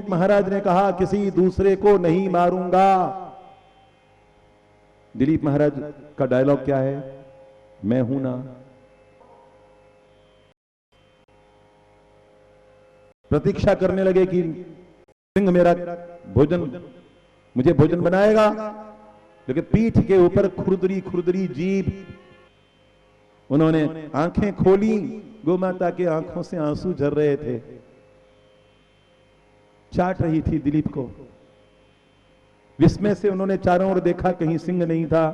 महाराज ने कहा किसी दूसरे को नहीं मारूंगा। दिलीप महाराज का डायलॉग क्या है? मैं हूं ना। प्रतीक्षा करने लगे कि सिंह मेरा भोजन, मुझे भोजन बनाएगा, लेकिन पीठ के ऊपर खुरदरी खुरदरी जीभ। उन्होंने आंखें खोली, गोमाता के आंखों से आंसू झर रहे थे, चाट रही थी दिलीप को। विस्मय से उन्होंने चारों ओर देखा, कहीं सिंह नहीं था,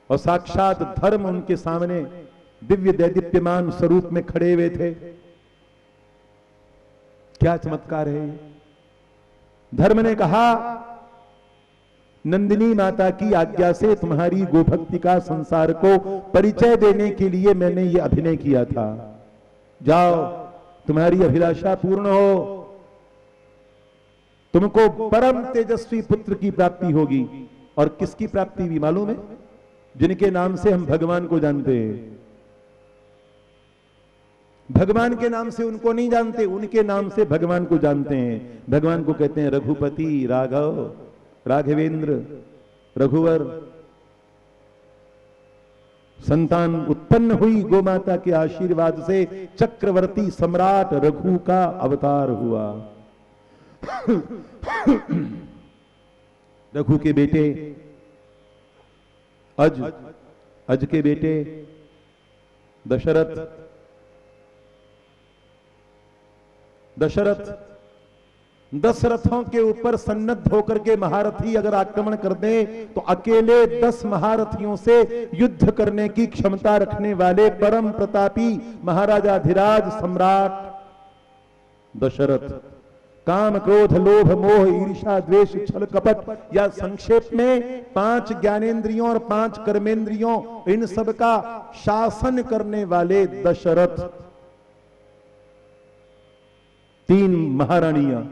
और साक्षात धर्म उनके सामने दिव्य दैदीप्यमान स्वरूप में खड़े हुए थे। क्या चमत्कार है! धर्म ने कहा, नंदिनी माता की आज्ञा से तुम्हारी गोभक्ति का संसार को परिचय देने के लिए मैंने ये अभिनय किया था। जाओ, तुम्हारी अभिलाषा पूर्ण हो, तुमको परम तेजस्वी पुत्र की प्राप्ति होगी। और किसकी प्राप्ति भी मालूम है? जिनके नाम से हम भगवान को जानते हैं। भगवान के नाम से उनको नहीं जानते, उनके नाम से भगवान को जानते हैं। भगवान को कहते हैं रघुपति, राघव, राघवेंद्र, रघुवर। संतान उत्पन्न हुई गोमाता के आशीर्वाद से, चक्रवर्ती सम्राट रघु का अवतार हुआ। रघु के बेटे अज के बेटे दशरथ 10 रथों के ऊपर सन्नद्ध होकर के महारथी अगर आक्रमण कर दे तो अकेले 10 महारथियों से युद्ध करने की क्षमता रखने वाले परम प्रतापी महाराजाधिराज सम्राट दशरथ। काम, क्रोध, लोभ, मोह, ईर्ष्या, द्वेष, छल, कपट, या संक्षेप में 5 ज्ञानेंद्रियों और 5 कर्मेंद्रियों, इन सब का शासन करने वाले दशरथ। 3 महारानियां,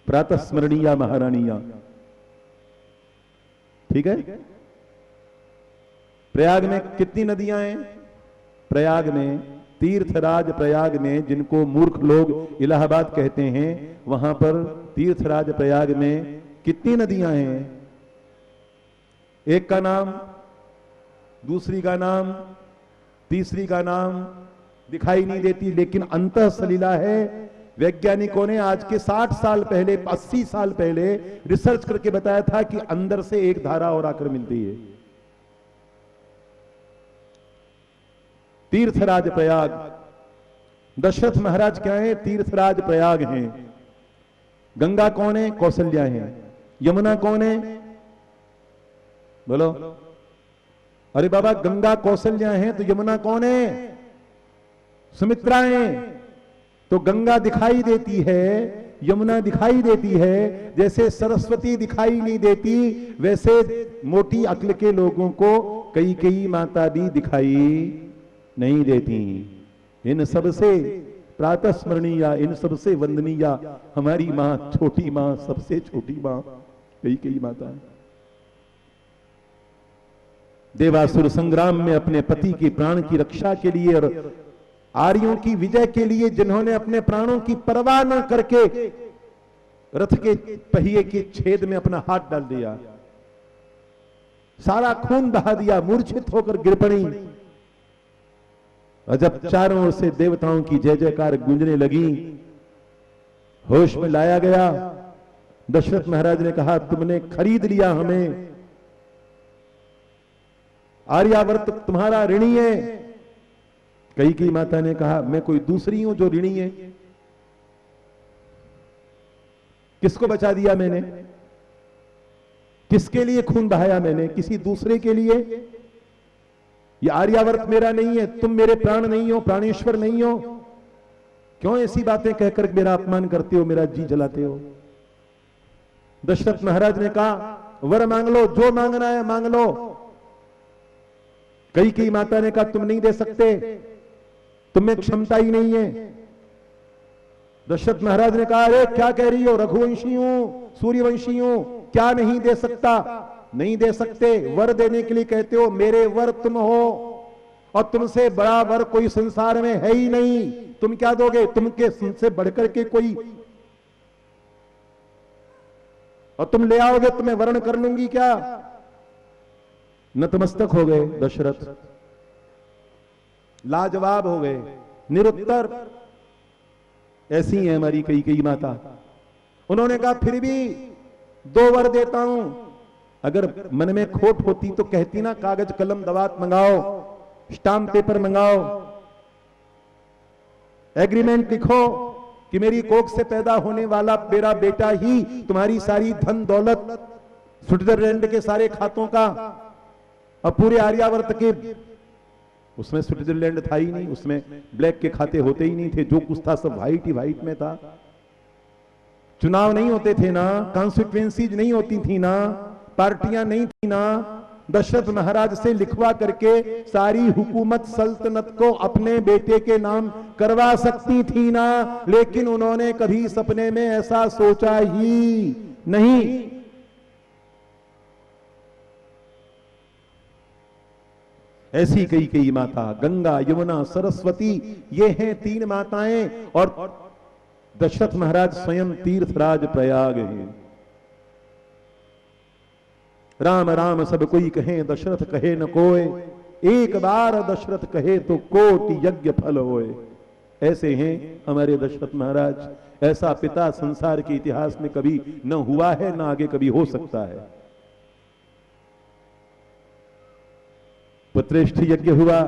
प्रातस्मरणीय महारानियां। ठीक है। प्रयाग में कितनी नदियां हैं? प्रयाग में, तीर्थराज प्रयाग में, जिनको मूर्ख लोग इलाहाबाद कहते हैं, वहां पर तीर्थराज प्रयाग में कितनी नदियां हैं? एक का नाम, दूसरी का नाम, तीसरी का नाम दिखाई नहीं देती, लेकिन अंतः सलीला है। वैज्ञानिकों ने आज के 60 साल पहले, 80 साल पहले रिसर्च करके बताया था कि अंदर से एक धारा और आकर मिलती है। तीर्थराज प्रयाग, दशरथ महाराज क्या है? तीर्थराज प्रयाग हैं। गंगा कौन है? कौशल्या है। यमुना कौन है? बोलो। अरे बाबा, गंगा कौशल्या है तो यमुना कौन है? सुमित्रा है। तो गंगा दिखाई देती है, यमुना दिखाई देती है। जैसे सरस्वती दिखाई नहीं देती, वैसे मोटी अक्ल के लोगों को कई माता भी दिखाई नहीं देती। इन सबसे प्रातस्मरणीय, इन सबसे वंदनीय हमारी मां, छोटी मां, सबसे छोटी मां, कई माता है। देवासुर संग्राम में अपने पति के प्राण की रक्षा के लिए और आर्यों की विजय के लिए जिन्होंने अपने प्राणों की परवाह न करके रथ के पहिए के छेद में अपना हाथ डाल दिया, सारा खून बहा दिया, मूर्छित होकर गिर पड़ी। और जब चारों ओर से देवताओं की जय जयकार गूंजने लगी, होश में लाया गया। दशरथ महाराज ने कहा, तुमने खरीद लिया हमें, आर्यावर्त तुम्हारा ऋणी है। कई माता ने कहा, मैं कोई दूसरी हूं जो ऋणी है? किसको बचा दिया मैंने? किसके लिए खून बहाया मैंने? किसी दूसरे के लिए? ये आर्यावर्त मेरा नहीं है, तुम मेरे प्राण नहीं हो, प्राणेश्वर नहीं हो। क्यों ऐसी बातें कहकर मेरा अपमान करते हो, मेरा जी जलाते हो? दशरथ महाराज ने कहा, वर मांग लो, जो मांगना है मांग लो। कई माता ने कहा, तुम नहीं दे सकते, तुम में क्षमता ही नहीं है। दशरथ महाराज ने कहा, अरे क्या कह रही हो, रघुवंशी हूं, सूर्यवंशी हूं, क्या नहीं दे सकता? नहीं दे सकते, वर देने के लिए कहते हो, मेरे वर तुम हो, और तुमसे बड़ा वर कोई संसार में है ही नहीं। तुम क्या दोगे? तुमके से बढ़कर के कोई और तुम ले आओगे तो मैं वर्ण कर लूंगी क्या? नतमस्तक हो गए दशरथ, लाजवाब हो गए, निरुत्तर। ऐसी है हमारी कई माता। उन्होंने कहा फिर भी 2 वर देता हूं। अगर मन में खोट होती तो कहती ना, कागज कलम दवात मंगाओ, स्टाम्प पेपर मंगाओ, एग्रीमेंट लिखो कि मेरी कोख से पैदा होने वाला मेरा बेटा ही तुम्हारी सारी धन दौलत, स्विट्जरलैंड के सारे खातों का और पूरे आर्यावर्त के। उसमें स्विट्जरलैंड था ही नहीं, उसमें ब्लैक के खाते होते ही नहीं थे, जो कुछ था सब व्हाइट ही व्हाइट में था। चुनाव नहीं होते थे ना, कॉन्स्टिट्यूएंसीज नहीं होती थी ना, पार्टियां नहीं थी ना। दशरथ महाराज से लिखवा करके सारी हुकूमत सल्तनत को अपने बेटे के नाम करवा सकती थी ना, लेकिन उन्होंने कभी सपने में ऐसा सोचा ही नहीं। ऐसी कई माता, गंगा, यमुना, सरस्वती, ये हैं 3 माताएं। और दशरथ महाराज स्वयं तीर्थराज प्रयाग हैं। राम राम सब कोई कहे, दशरथ कहे न कोय, एक बार दशरथ कहे तो कोटि यज्ञ फल होए। ऐसे हैं हमारे दशरथ महाराज। ऐसा पिता संसार के इतिहास में कभी न हुआ है, न आगे कभी हो सकता है। पुत्रेष्ठ यज्ञ हुआ,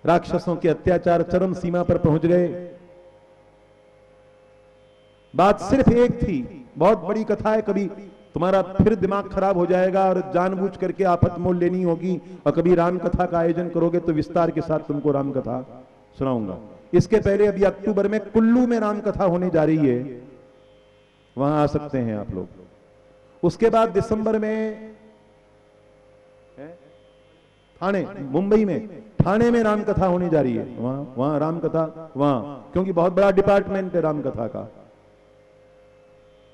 राक्षसों के अत्याचार चरम सीमा पर पहुंच गए। बात सिर्फ एक थी, बहुत बड़ी कथा है, कभी तुम्हारा फिर दिमाग खराब हो जाएगा और जानबूझ करके आफत मोल लेनी होगी। और कभी राम कथा का आयोजन करोगे तो विस्तार के साथ तुमको राम कथा सुनाऊंगा। इसके पहले अभी अक्टूबर में कुल्लू में राम कथा होने जा रही है, वहां आ सकते हैं आप लोग। उसके बाद दिसंबर में ठाणे, मुंबई में ठाणे में राम कथा होने जा रही है। वहां राम कथा, वहां क्योंकि बहुत बड़ा डिपार्टमेंट है राम कथा का।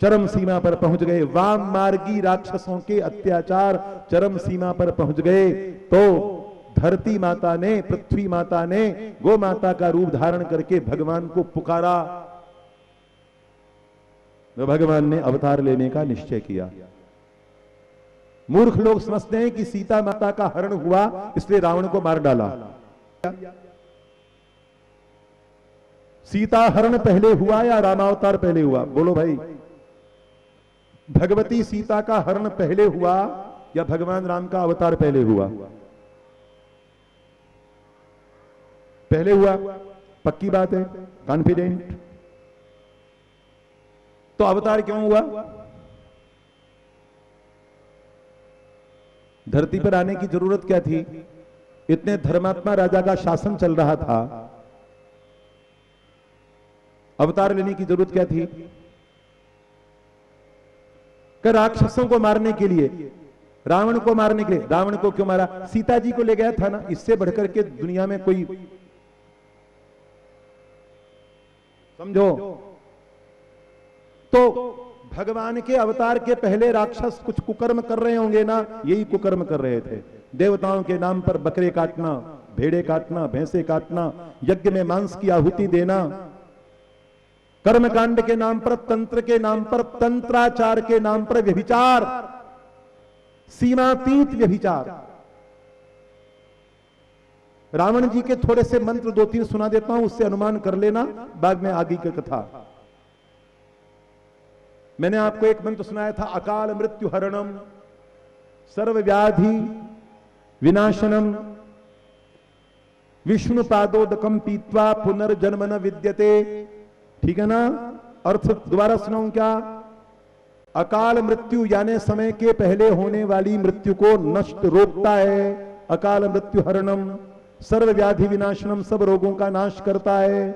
चरम सीमा पर पहुंच गए, वाम मार्गी राक्षसों के अत्याचार चरम सीमा पर पहुंच गए। तो धरती माता ने, पृथ्वी माता ने गो माता का रूप धारण करके भगवान को पुकारा। तो भगवान ने अवतार लेने का निश्चय किया। मूर्ख लोग समझते हैं कि सीता माता का हरण हुआ इसलिए रावण को मार डाला। सीता हरण पहले हुआ या रामावतार पहले हुआ? बोलो भाई, भगवती सीता का हरण पहले हुआ या भगवान राम का अवतार पहले हुआ? पहले हुआ, पक्की बात है, कॉन्फिडेंट। तो अवतार क्यों हुआ? धरती पर आने की जरूरत क्या थी? इतने धर्मात्मा राजा का शासन चल रहा था, अवतार लेने की जरूरत क्या थी? कि राक्षसों को मारने के लिए, रावण को मारने के लिए। रावण को क्यों मारा? सीता जी को ले गया था ना। इससे बढ़कर के दुनिया में कोई, समझो, तो भगवान के अवतार के पहले राक्षस कुछ कुकर्म कर रहे होंगे ना, यही कुकर्म कर रहे थे। देवताओं के नाम पर बकरे काटना, भेड़े काटना, भैंसे काटना, यज्ञ में मांस की आहुति देना, कर्मकांड के नाम पर, तंत्र के नाम पर, तंत्राचार के नाम पर व्यभिचार, सीमातीत व्यभिचार। रावण जी के थोड़े से मंत्र 2-3 सुना देता हूं, उससे अनुमान कर लेना, बाद में आगे की कथा। मैंने आपको एक मंत्र सुनाया था, अकाल मृत्यु हरणम सर्व व्याधि विनाशनम विष्णु पादोदकम पीत्वा पुनर्जन्म न विद्यते। ठीक है ना? अर्थ दोबारा सुनाऊं क्या? अकाल मृत्यु यानी समय के पहले होने वाली मृत्यु को नष्ट रोकता है। अकाल मृत्यु हरणम सर्व व्याधि विनाशनम, सब रोगों का नाश करता है।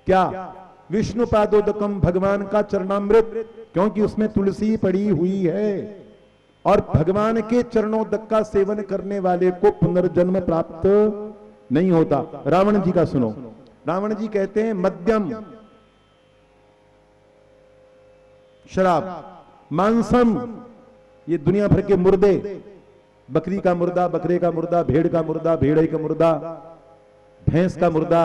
क्या? विष्णु पादोदकम, भगवान का चरणामृत, क्योंकि उसमें तुलसी पड़ी हुई है। और भगवान के चरणोदक का सेवन करने वाले को पुनर्जन्म प्राप्त नहीं होता। रावण जी का सुनो। रावण जी कहते हैं मद्यम शराब, मांसम, ये दुनिया भर के मुर्दे, बकरी का मुर्दा, बकरे का मुर्दा, भेड़ का मुर्दा, भेड़े का मुर्दा, भैंस का मुर्दा,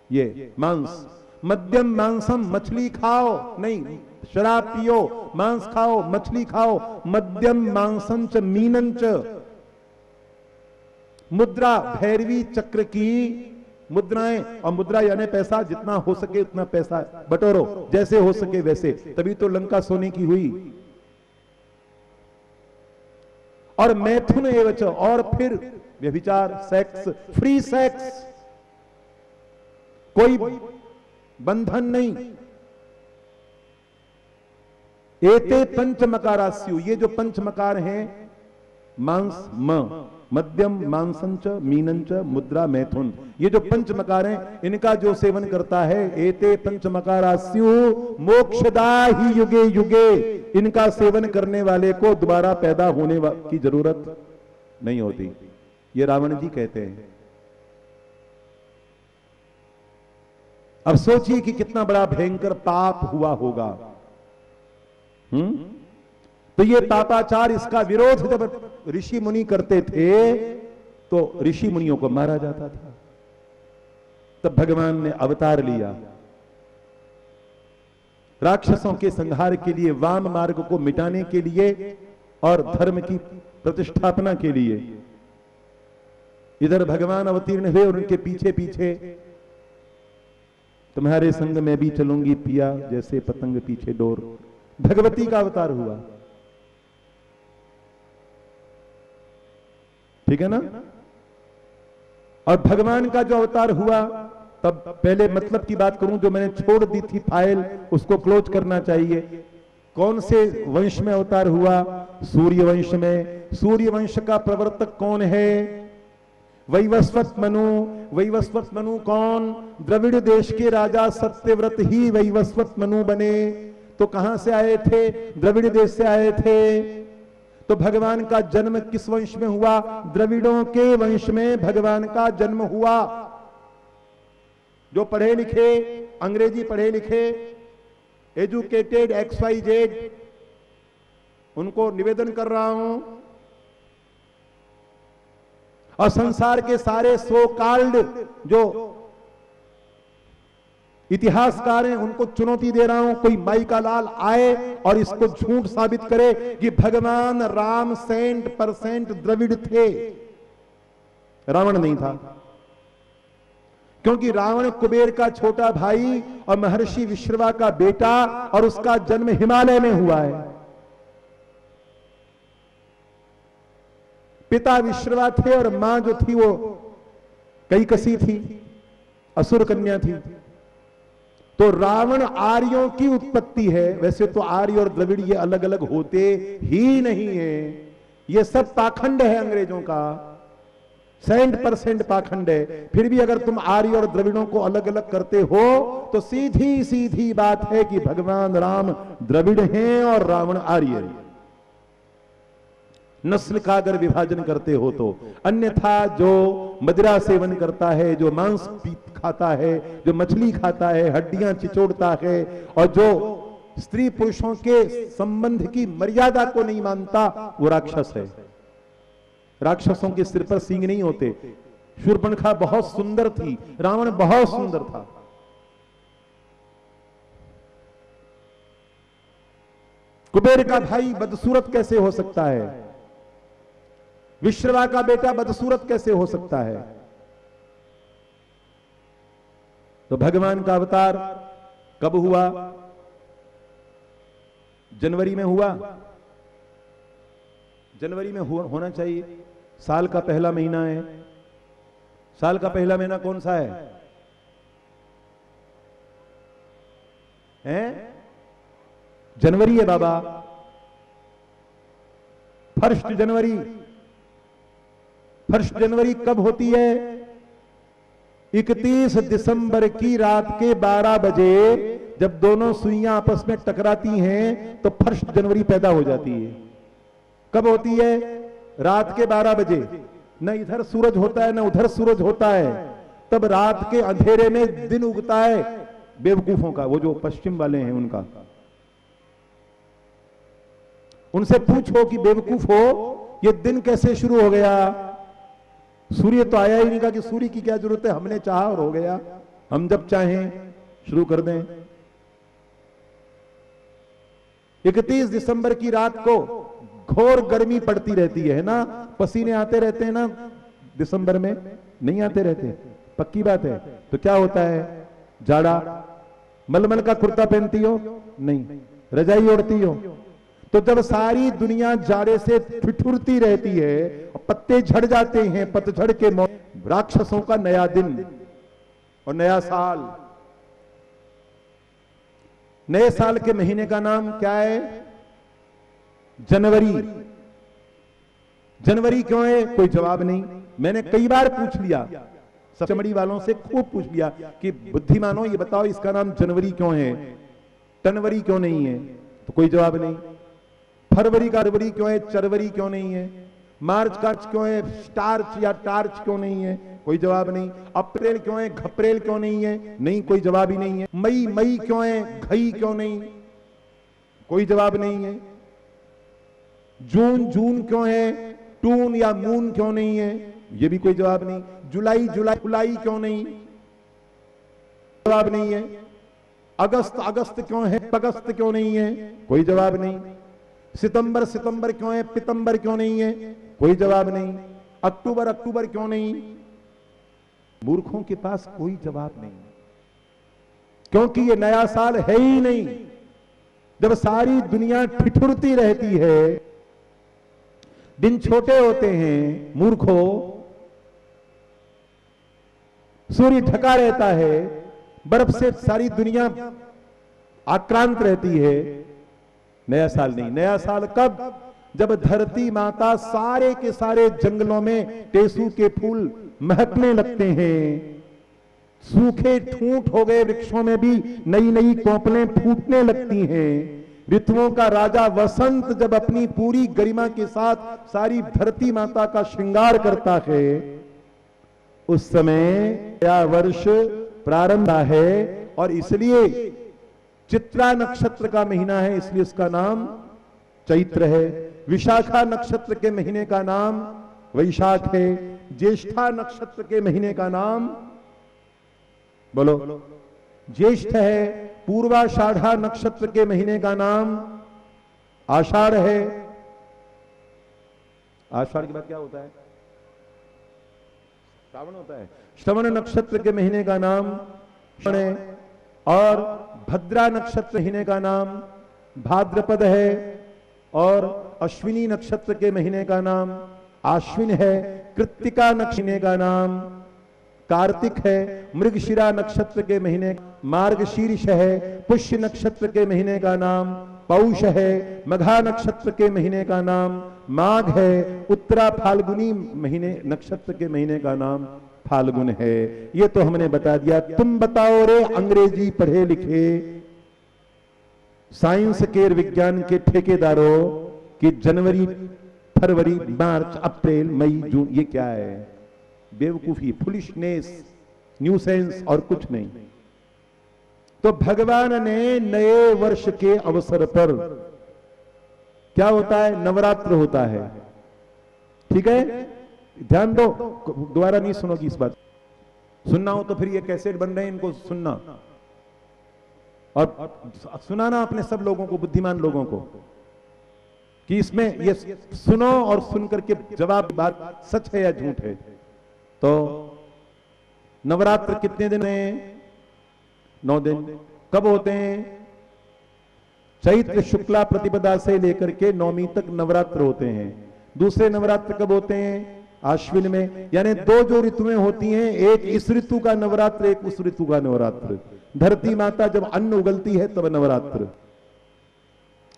ये मांस। मध्यम मांसम, मछली खाओ नहीं, शराब पियो, मांस खाओ, मछली खाओ, मध्यम मांसम च मीनं च। मुद्रा, भैरवी चक्र की मुद्राएं, और मुद्रा यानी पैसा, जितना हो सके उतना पैसा बटोरो, जैसे हो सके वैसे, तभी तो लंका सोने की हुई। और मैथुन एवच, और फिर व्यभिचार, सेक्स, फ्री सेक्स, कोई बंधन नहीं। एते पंचमकारास्यु, ये जो पंचमकार हैं, मांस म, मध्यम मांसंच, मीनंच, मुद्रा, मैथुन, ये जो पंचमकार हैं, इनका जो सेवन करता है, एते पंचमकारास्यु मोक्षदा ही युगे युगे, इनका सेवन करने वाले को दोबारा पैदा होने की जरूरत नहीं होती। ये रावण जी कहते हैं। अब सोचिए कि कितना बड़ा भयंकर पाप हुआ होगा। तो ये पापाचार, इसका विरोध जब ऋषि मुनि करते थे तो ऋषि मुनियों को मारा जाता था। तब भगवान ने अवतार लिया राक्षसों के संहार के लिए, वाम मार्ग को मिटाने के लिए और धर्म की प्रतिष्ठापना के लिए। इधर भगवान अवतीर्ण हुए और उनके पीछे पीछे, तुम्हारे संग में भी चलूंगी पिया, जैसे पतंग पीछे डोर, भगवती का अवतार हुआ। ठीक है ना। और भगवान का जो अवतार हुआ, तब पहले मतलब की बात करूं, जो मैंने छोड़ दी थी फाइल, उसको क्लोज करना चाहिए। कौन से वंश में अवतार हुआ? सूर्य वंश में। सूर्य वंश का प्रवर्तक कौन है? वैवस्वत मनु। वैवस्वत मनु कौन? द्रविड़ देश के राजा सत्यव्रत ही वैवस्वत मनु बने। तो कहां से आए थे? द्रविड़ देश से आए थे। तो भगवान का जन्म किस वंश में हुआ? द्रविड़ों के वंश में भगवान का जन्म हुआ। जो पढ़े लिखे, अंग्रेजी पढ़े लिखे, एजुकेटेड XYZ, उनको निवेदन कर रहा हूं, और संसार के सारे सो कॉल्ड जो इतिहासकार हैं उनको चुनौती दे रहा हूं, कोई माई का लाल आए और इसको झूठ साबित करे कि भगवान राम 100% द्रविड़ थे। रावण नहीं था, क्योंकि रावण कुबेर का छोटा भाई और महर्षि विश्रवा का बेटा, और उसका जन्म हिमालय में हुआ है। पिता विश्रवा थे और मां जो थी वो कैकसी थी, असुर कन्या थी। तो रावण आर्यों की उत्पत्ति है। वैसे तो आर्य और द्रविड़ ये अलग अलग होते ही नहीं है, ये सब पाखंड है अंग्रेजों का, 100% पाखंड है। फिर भी अगर तुम आर्य और द्रविड़ों को अलग अलग करते हो तो सीधी सीधी बात है कि भगवान राम द्रविड़ हैं और रावण आर्य है। नस्ल का अगर विभाजन करते हो तो। अन्यथा जो मदिरा सेवन करता है, जो मांस खाता है, जो मछली खाता है, हड्डियां चिचोड़ता है, और जो स्त्री पुरुषों के संबंध की मर्यादा को नहीं मानता, वो राक्षस है। राक्षसों के सिर पर सींग नहीं होते। शूर्पणखा बहुत सुंदर थी, रावण बहुत सुंदर था। कुबेर का भाई बदसूरत कैसे हो सकता है? विश्रवा का बेटा बदसूरत कैसे हो सकता है? तो भगवान का अवतार कब हुआ? जनवरी में हुआ। जनवरी में होना चाहिए। साल का पहला महीना है। साल का पहला महीना कौन सा है? जनवरी है बाबा। 1 जनवरी। 1 जनवरी कब होती है? 31 दिसंबर की रात के 12 बजे जब दोनों सुइयां आपस में टकराती हैं तो 1 जनवरी पैदा हो जाती है। कब होती है? रात के 12 बजे। न इधर सूरज होता है न उधर सूरज होता है, तब रात के अंधेरे में दिन उगता है बेवकूफों का, वो जो पश्चिम वाले हैं उनका। उनसे पूछो कि बेवकूफ हो, ये दिन कैसे शुरू हो गया? सूर्य तो आया ही नहीं। कहा कि सूर्य की क्या जरूरत है, हमने चाहा और हो गया, हम जब चाहें। शुरू कर दें। 31 दिसंबर की रात को घोर गर्मी पड़ती रहती है ना, पसीने आते रहते हैं ना दिसंबर में, नहीं आते रहते, पक्की बात है। तो क्या होता है, जाड़ा, मलमल का कुर्ता पहनती हो, नहीं, रजाई ओढ़ती हो। तो जब सारी दुनिया जाड़े से ठिठुरती रहती है, पत्ते झड़ जाते हैं, पतझड़ के मौसम, राक्षसों का नया दिन और नया साल। नए साल के महीने का नाम क्या है, जनवरी। जनवरी क्यों है, कोई जवाब नहीं। मैंने कई बार पूछ लिया, चमड़ी वालों से खूब पूछ लिया कि बुद्धिमानों ये बताओ इसका नाम जनवरी क्यों है, टनवरी क्यों नहीं है, तो कोई जवाब नहीं। फरवरी का फरवरी क्यों है, चरवरी क्यों नहीं है, मार्च का क्यों है, स्टार्च या टार्च क्यों नहीं है, कोई जवाब नहीं। अप्रैल क्यों है, घप्रैल क्यों नहीं है, नहीं, कोई जवाब ही नहीं है। मई मई क्यों है, घई क्यों नहीं, कोई जवाब नहीं है। जून जून क्यों है, टून या मून क्यों नहीं है, ये भी कोई जवाब नहीं। जुलाई जुलाई जुलाई क्यों नहीं, जवाब नहीं है। अगस्त अगस्त क्यों है, अगस्त क्यों नहीं है, कोई जवाब नहीं। सितंबर सितंबर क्यों है, पितंबर क्यों नहीं है, कोई जवाब नहीं। अक्टूबर अक्टूबर क्यों नहीं, मूर्खों के पास कोई जवाब नहीं, क्योंकि ये नया साल है ही नहीं। जब सारी दुनिया ठिठुरती रहती है, दिन छोटे होते हैं, मूर्खों, सूर्य ढका रहता है, बर्फ से सारी दुनिया आक्रांत रहती है, नया साल नहीं। नया साल कब, जब धरती माता सारे के सारे जंगलों में टेसू के फूल महकने लगते हैं, सूखे ठूंठ हो गए वृक्षों में भी नई नई कोपलें फूटने लगती हैं। ऋतुओं का राजा वसंत जब अपनी पूरी गरिमा के साथ सारी धरती माता का श्रृंगार करता है, उस समय नया वर्ष प्रारंभ है। और इसलिए चित्रा नक्षत्र का महीना है, इसलिए उसका नाम चैत्र है। विशाखा नक्षत्र के महीने का नाम वैशाख है। ज्येष्ठा नक्षत्र के महीने का नाम बोलो ज्येष्ठ है। पूर्वाषाढ़ा नक्षत्र के महीने का नाम आषाढ़ है। आषाढ़ के बाद क्या होता है, श्रावण होता है। श्रवण नक्षत्र के महीने का नाम श्रवण है। और भद्रा नक्षत्र महीने का नाम भाद्रपद है। और अश्विनी नक्षत्र के महीने का नाम आश्विन है। कृत्तिका नक्षत्र का नाम कार्तिक है। मृगशिरा नक्षत्र के महीने मार्गशीर्ष है। पुष्य नक्षत्र के महीने का नाम पौष है। मघा नक्षत्र के महीने का नाम माघ है। उत्तरा फाल्गुनी महीने नक्षत्र के महीने का नाम फाल्गुन है। ये तो हमने बता दिया। तुम बताओ रे अंग्रेजी पढ़े लिखे साइंस के विज्ञान के ठेकेदारों कि जनवरी फरवरी मार्च अप्रैल मई जून ये क्या है? बेवकूफी, फुलिशनेस, न्यूसेंस और कुछ नहीं। तो भगवान ने नए वर्ष के अवसर पर क्या होता है, नवरात्र होता है। ठीक है, ध्यान दो, दोबारा नहीं सुनोगी इस बात। सुनना हो तो फिर ये कैसेट बन रहे हैं, इनको सुनना और सुनाना अपने सब लोगों को, बुद्धिमान लोगों को, कि इसमें ये सुनो और सुन करके जवाब बात सच है या झूठ है। तो नवरात्र कितने दिन हैं? 9 दिन। कब होते हैं? चैत्र शुक्ला प्रतिपदा से लेकर के नवमी तक नवरात्र होते हैं। दूसरे नवरात्र कब होते हैं? आश्विन में। यानी 2 जो ऋतुएं होती हैं, एक इस ऋतु का नवरात्र, एक उस ऋतु का नवरात्र। धरती माता जब अन्न उगलती है तब नवरात्र।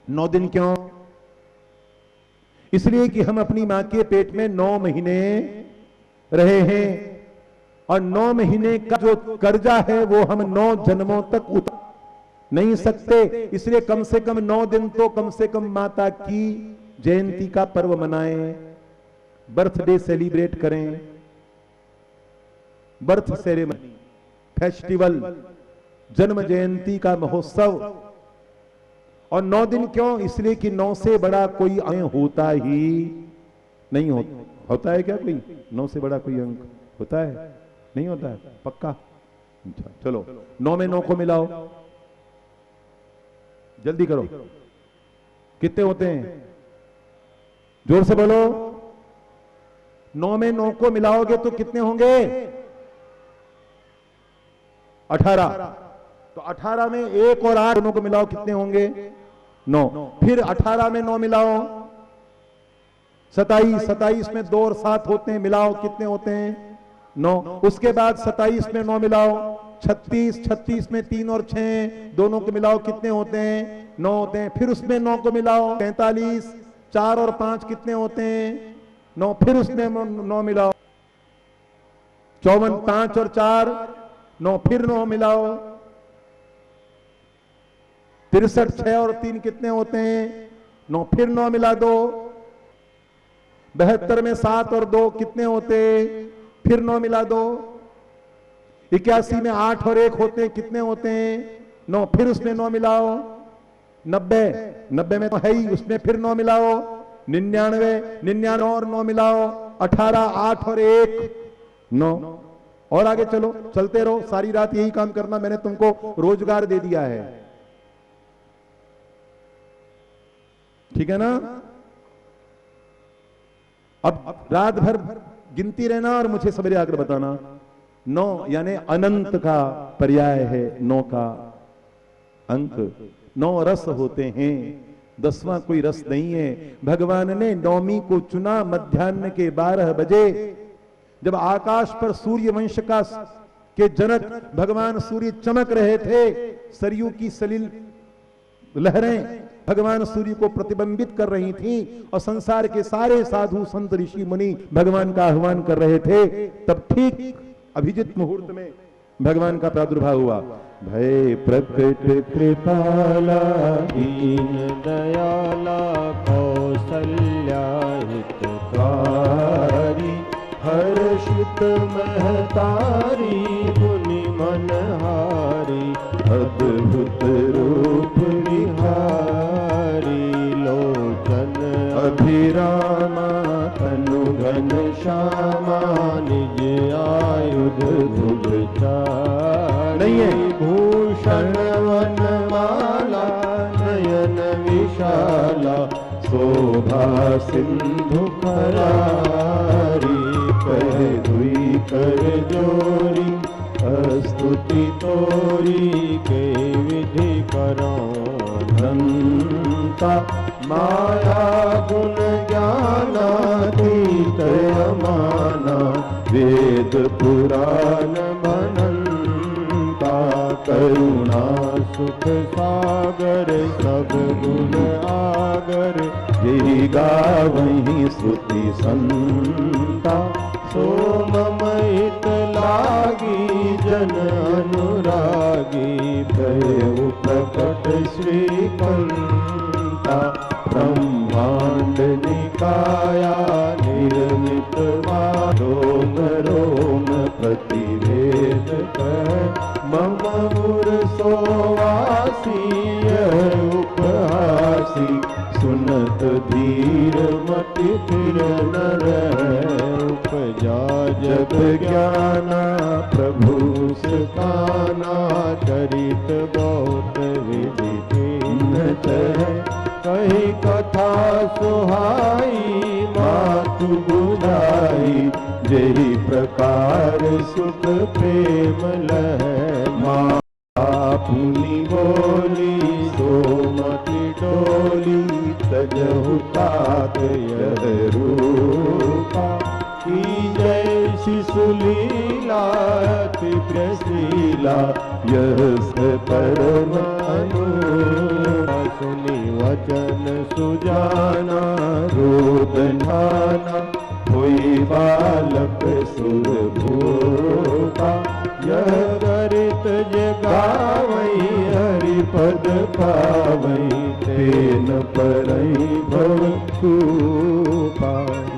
9 दिन क्यों? इसलिए कि हम अपनी मां के पेट में 9 महीने रहे हैं और 9 महीने का जो कर्जा है वो हम 9 जन्मों तक उतार नहीं सकते। इसलिए कम से कम 9 दिन तो कम से कम माता की जयंती का पर्व मनाएं, बर्थडे सेलिब्रेट करें, बर्थ सेरेमनी, फेस्टिवल, जन्म जयंती का महोत्सव। और 9 दिन क्यों? इसलिए कि 9 से बड़ा कोई अंक होता ही नहीं। होता है क्या कोई 9 से बड़ा कोई अंक? होता है? नहीं होता है, पक्का अच्छा चलो, 9 में 9 को मिलाओ, जल्दी करो, कितने होते हैं? जोर से बोलो। 9 में 9 को मिलाओगे तो कितने होंगे? 18। तो 18 में 1 और 8 दोनों को मिलाओ, कितने होंगे? 9। फिर 18 में 9 मिलाओ, 27। 27 में 2 और 7 होते हैं, मिलाओ, कितने होते हैं? 9। उसके बाद 27 में 9 मिलाओ, 36। 36 में 3 और 6 दोनों को मिलाओ, कितने होते हैं? 9 होते हैं। फिर उसमें 9 को मिलाओ, 45। 4 और 5 कितने होते हैं? 9। फिर उसमें 9 मिलाओ, 54। 5 और 4 9। फिर 9 मिलाओ, 63। 6 और 3 कितने होते हैं? 9। फिर 9 मिला दो, 72 में 7 और 2 कितने होते? फिर 9 मिला दो, 81 में 8 और 1 होते हैं, कितने होते हैं? 9। फिर उसमें 9 मिलाओ, 90। 90 में तो है ही, उसमें फिर 9 मिलाओ, 99। 99 और 9 मिलाओ, 18। 8 और 1 9। और आगे चलो, चलते रहो, सारी रात यही काम करना, मैंने तुमको रोजगार दे दिया है, ठीक है ना? अब रात भर गिनती रहना और मुझे सवेरे आकर बताना। 9 यानी अनंत का पर्याय है, 9 का अंक। 9 रस होते हैं, 10वां कोई रस नहीं है। भगवान ने 9वीं को चुना मध्याह्न के 12 बजे, जब आकाश पर सूर्य वंश के जनक भगवान सूर्य चमक रहे थे, सरयू की सलिल लहरें भगवान सूर्य को प्रतिबिंबित कर रही थी और संसार के सारे साधु संत ऋषि मुनि भगवान का आह्वान कर रहे थे। तब ठीक अभिजित मुहूर्त में भगवान का प्रादुर्भाव हुआ। भय प्रकट कृपाला दीन दयाला कौसल्या हितकारी, हर्षित महतारी मुनि मनहारी, अद्भुत रूप निहारी, लोचन अभिरामा तनु घन श्यामा, निज आयुध धुज नहीं है। भूषण वनमाला नयन विशाला, शोभा सिंधु करारी, कह दुई कर जोरी, स्तुति तोरी के विधि करानंता, माया गुण ज्ञानातीत अमाना, वेद पुराण मनंता, करुणा सुख सागर सब गुण आगर, यही गावहीं स्तुति संता, सो ममहित लागी जन अनुरागी, भयउ प्रकट श्रीकंता, ब्रह्मांड निकाया निर्मित रोम रोम प्रतिवेद कर, मम मुर सोवासी उपहासी, सुनत धीर मति फिर न उपजा जग ज्ञाना, प्रभु सुखाना, चरित बहुत विधि कही कथा सुहाई, मातु बुझाई, जेहि प्रकार सुख प्रेम लह, माँ पुनि बोली सोमति डोली, तजहु तात यह रूपा, की जय शिशुलीला अति प्रशीला, यह से परम अनुपा, सुनि वचन सुजाना रोदनाना, होई बालक सुर भूपा, यह गरित जगावई हरिपद पावई, तेन परई भवतूपा,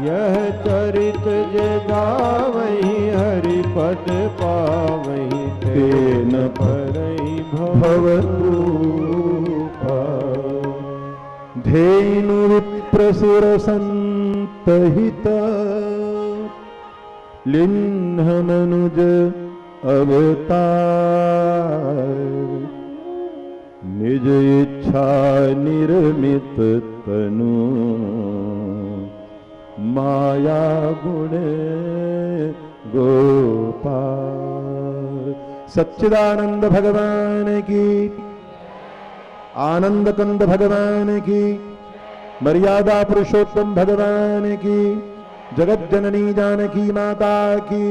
यह चरित जगावई हरिपद पावई, तेन परई भवतूपा। धेनु विप्रसुर संतहित, लिन्ह मनुज अवतार, निज इच्छा निर्मित तनु, माया गुण गोपाल। सच्चिदानंद भगवान की, आनंद कंद भगवान की, मर्यादा पुरुषोत्तम भगवान की, जगत जननी जानकी माता की,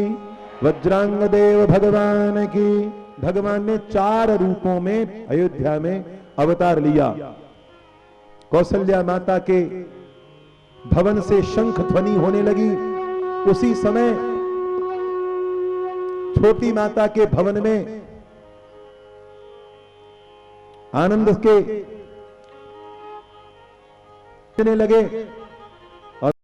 वज्रांग देव भगवान की। भगवान ने 4 रूपों में अयोध्या में अवतार लिया। कौशल्या माता के भवन से शंख ध्वनि होने लगी। उसी समय छोटी माता के भवन में आनंद के लगे।